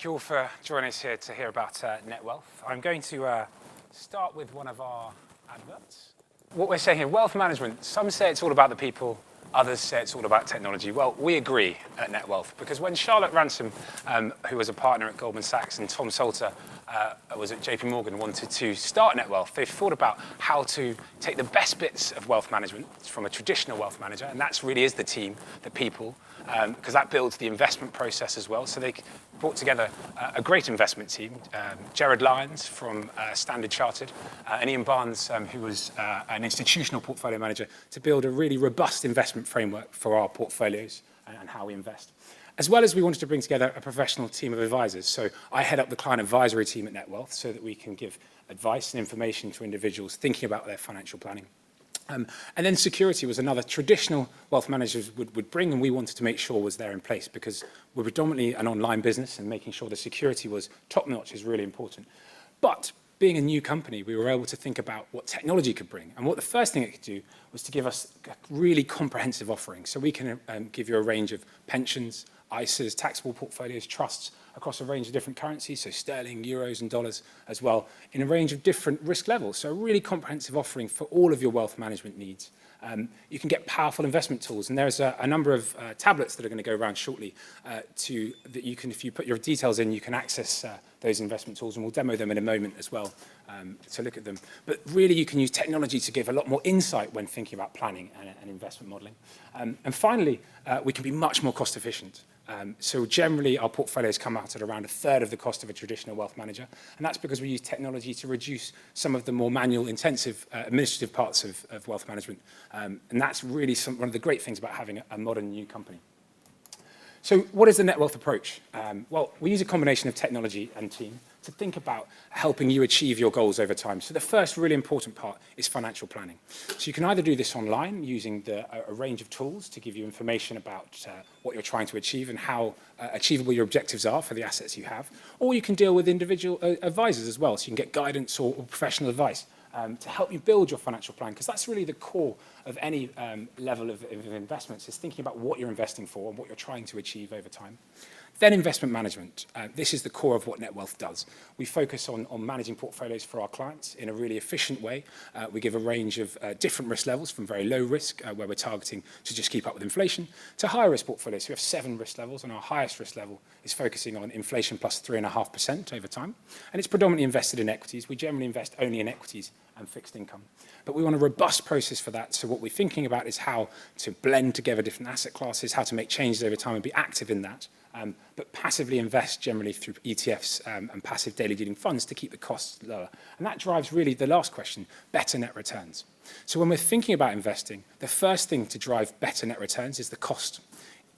Thank you all for joining us here to hear about Netwealth. I'm going to start with one of our adverts. What we're saying here, wealth management, some say it's all about the people, others say it's all about technology. Well, we agree at Netwealth, because when Charlotte Ransom, who was a partner at Goldman Sachs, and Tom Salter was at JP Morgan, wanted to start Netwealth, they thought about how to take the best bits of wealth management from a traditional wealth manager, and that really is the team, the people, because that builds the investment process as well. So they brought together a great investment team, Jared Lyons from Standard Chartered, and Ian Barnes, who was an institutional portfolio manager, to build a really robust investment framework for our portfolios and how we invest. As well as we wanted to bring together a professional team of advisors. So I head up the client advisory team at Netwealth so that we can give advice and information to individuals thinking about their financial planning. And then security was another traditional wealth managers would bring, and we wanted to make sure was there in place, because we're predominantly an online business, and making sure the security was top-notch is really important. But being a new company, we were able to think about what technology could bring. And what the first thing it could do was to give us a really comprehensive offering. So we can give you a range of pensions, ISAs, taxable portfolios, trusts across a range of different currencies, so sterling, euros and dollars as well, in a range of different risk levels. So a really comprehensive offering for all of your wealth management needs. You can get powerful investment tools, and there's a number of tablets that are going to go around shortly that you can, if you put your details in, you can access those investment tools, and we'll demo them in a moment as well to look at them. But really, you can use technology to give a lot more insight when thinking about planning and investment modeling. And finally, we can be much more cost efficient. So generally, our portfolios come out at around a third of the cost of a traditional wealth manager, and that's because we use technology to reduce some of the more manual intensive administrative parts of wealth management. And that's really one of the great things about having a modern new company. So what is the Netwealth approach? Well, we use a combination of technology and team to think about helping you achieve your goals over time. So the first really important part is financial planning. So you can either do this online using a range of tools to give you information about what you're trying to achieve and how achievable your objectives are for the assets you have, or you can deal with individual advisors as well, so you can get guidance or professional advice to help you build your financial plan, because that's really the core of any level of investments, is thinking about what you're investing for and what you're trying to achieve over time. Then investment management. This is the core of what Netwealth does. We focus on managing portfolios for our clients in a really efficient way. We give a range of different risk levels, from very low risk, where we're targeting to just keep up with inflation, to higher risk portfolios. So we have 7 risk levels, and our highest risk level is focusing on inflation plus 3.5% over time. And it's predominantly invested in equities. We generally invest only in equities and fixed income. But we want a robust process for that. So what we're thinking about is how to blend together different asset classes, how to make changes over time and be active in that. But passively invest generally through ETFs and passive daily dealing funds to keep the costs lower. And that drives really the last question, better net returns. So when we're thinking about investing, the first thing to drive better net returns is the cost.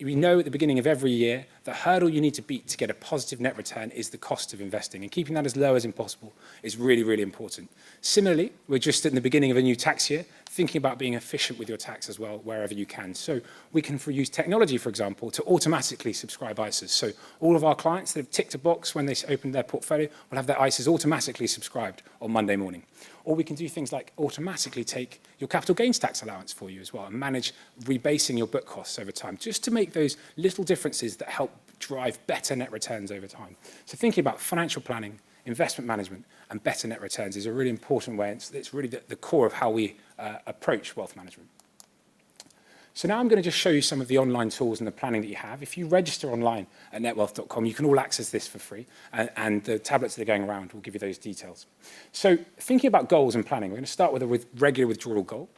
We know at the beginning of every year, the hurdle you need to beat to get a positive net return is the cost of investing, and keeping that as low as possible is really, really important. Similarly, we're just at the beginning of a new tax year, thinking about being efficient with your tax as well, wherever you can. So we can use technology, for example, to automatically subscribe ISAs. So all of our clients that have ticked a box when they open their portfolio will have their ISAs automatically subscribed on Monday morning. Or we can do things like automatically take your capital gains tax allowance for you as well, and manage rebasing your book costs over time, just to make those little differences that help drive better net returns over time. So thinking about financial planning, investment management, and better net returns is a really important way. It's really the core of how we approach wealth management. So now I'm going to just show you some of the online tools and the planning that you have. If you register online at netwealth.com, you can all access this for free, and the tablets that are going around will give you those details. So thinking about goals and planning, we're going to start with a regular withdrawal goal,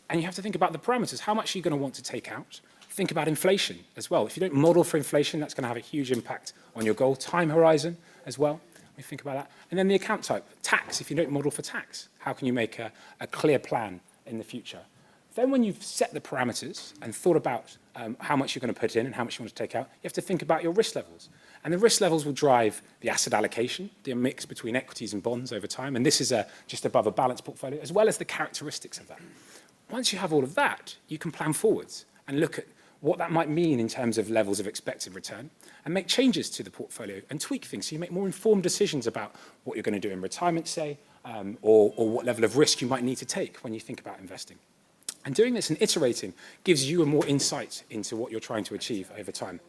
and you have to think about the parameters. How much are you going to want to take out? Think about inflation as well. If you don't model for inflation, that's going to have a huge impact on your goal. Time horizon as well. We think about that. And then the account type. Tax, if you don't model for tax, how can you make a clear plan in the future? Then when you've set the parameters and thought about how much you're going to put in and how much you want to take out, you have to think about your risk levels. And the risk levels will drive the asset allocation, the mix between equities and bonds over time. And this is just above a balanced portfolio, as well as the characteristics of that. Once you have all of that, you can plan forwards and look at what that might mean in terms of levels of expected return, and make changes to the portfolio and tweak things so you make more informed decisions about what you're going to do in retirement, say, or what level of risk you might need to take when you think about investing. And doing this and iterating gives you a more insight into what you're trying to achieve over time.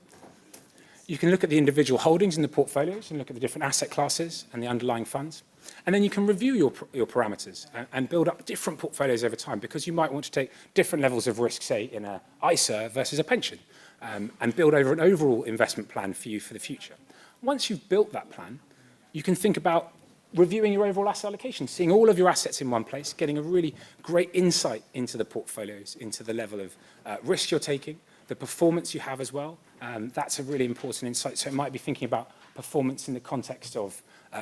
You can look at the individual holdings in the portfolios and look at the different asset classes and the underlying funds. And then you can review your parameters and build up different portfolios over time, because you might want to take different levels of risk, say, in an ISA versus a pension, and build over an overall investment plan for you for the future. Once you've built that plan, you can think about reviewing your overall asset allocation, seeing all of your assets in one place, getting a really great insight into the portfolios, into the level of risk you're taking, the performance you have as well. That's a really important insight. So it might be thinking about performance in the context of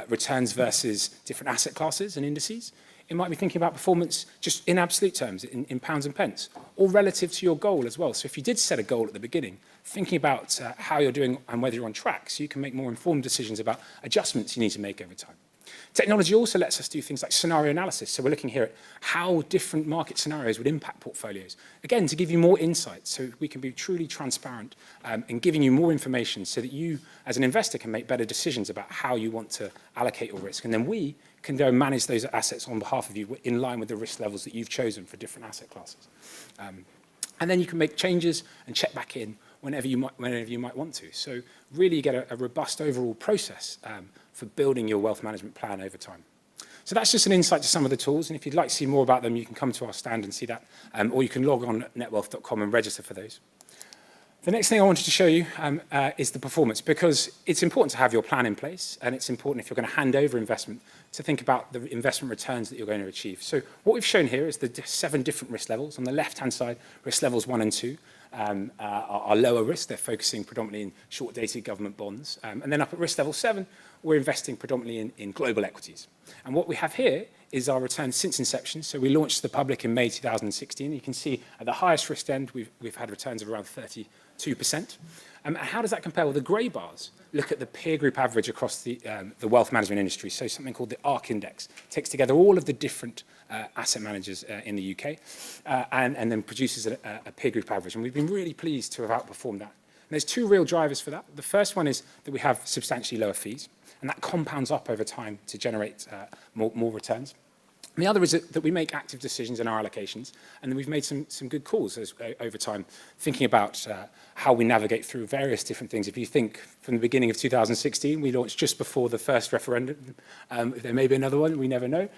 returns versus different asset classes and indices. It might be thinking about performance just in absolute terms, in pounds and pence, or relative to your goal as well. So if you did set a goal at the beginning, thinking about how you're doing and whether you're on track, so you can make more informed decisions about adjustments you need to make over time. Technology also lets us do things like scenario analysis. So we're looking here at how different market scenarios would impact portfolios. Again, to give you more insight, so we can be truly transparent in giving you more information so that you, as an investor, can make better decisions about how you want to allocate your risk. And then we can go and manage those assets on behalf of you in line with the risk levels that you've chosen for different asset classes. And then you can make changes and check back in whenever you might want to. So really you get a robust overall process for building your wealth management plan over time. So that's just an insight to some of the tools, and if you'd like to see more about them, you can come to our stand and see that, or you can log on at netwealth.com and register for those. The next thing I wanted to show you is the performance, because it's important to have your plan in place, and it's important if you're going to hand over investment to think about the investment returns that you're going to achieve. So what we've shown here is the 7 different risk levels. On the left-hand side, risk levels 1 and 2 are lower risk. They're focusing predominantly in short-dated government bonds. And then up at risk level 7, we're investing predominantly in global equities. And what we have here is our returns since inception. So we launched to the public in May 2016. You can see at the highest risk end, we've had returns of around 32%. And how does that compare? Well, the grey bars look at the peer group average across the wealth management industry. So something called the ARC index takes together all of the different asset managers in the UK and then produces a peer group average. And we've been really pleased to have outperformed that. And there's 2 real drivers for that. The first one is that we have substantially lower fees, and that compounds up over time to generate more returns. And the other is that we make active decisions in our allocations, and then we've made some good calls over time, thinking about how we navigate through various different things. If you think from the beginning of 2016, we launched just before the first referendum. There may be another one, we never know.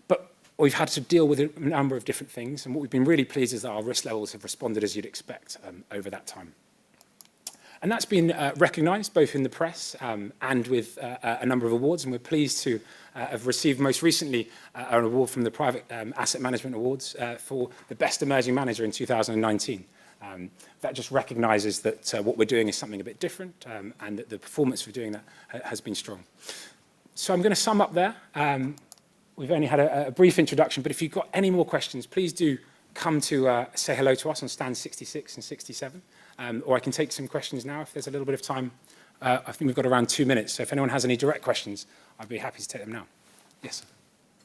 But we've had to deal with a number of different things, and what we've been really pleased is that our risk levels have responded as you'd expect over that time. And that's been recognised both in the press and with a number of awards, and we're pleased to have received most recently an award from the Private Asset Management Awards for the Best Emerging Manager in 2019. That just recognises that what we're doing is something a bit different, and that the performance for doing that has been strong. So I'm going to sum up there. We've only had a brief introduction, but if you've got any more questions, please do come to say hello to us on stand 66 and 67. Or I can take some questions now if there's a little bit of time. I think we've got around 2 minutes, so if anyone has any direct questions, I'd be happy to take them now. Yes?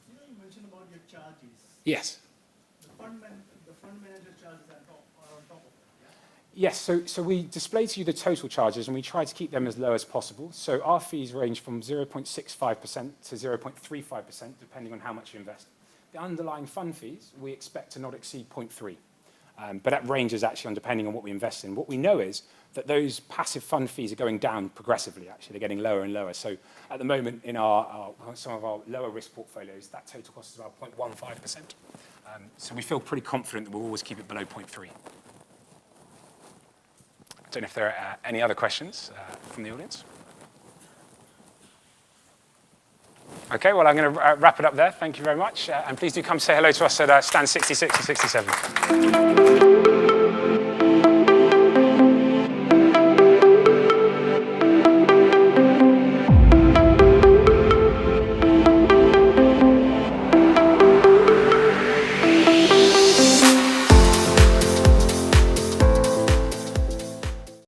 You mentioned about your charges. Yes. The fund manager charges are on top of it, yeah? Yes, so we display to you the total charges, and we try to keep them as low as possible. So our fees range from 0.65% to 0.35%, depending on how much you invest. The underlying fund fees, we expect to not exceed 0.3%. But that ranges actually on depending on what we invest in. What we know is that those passive fund fees are going down progressively, actually. They're getting lower and lower. So at the moment, in some of our lower risk portfolios, that total cost is about 0.15%. So we feel pretty confident that we'll always keep it below 0.3. I don't know if there are any other questions from the audience. Okay, well, I'm going to wrap it up there. Thank you very much. And please do come say hello to us at stand 66 and 67.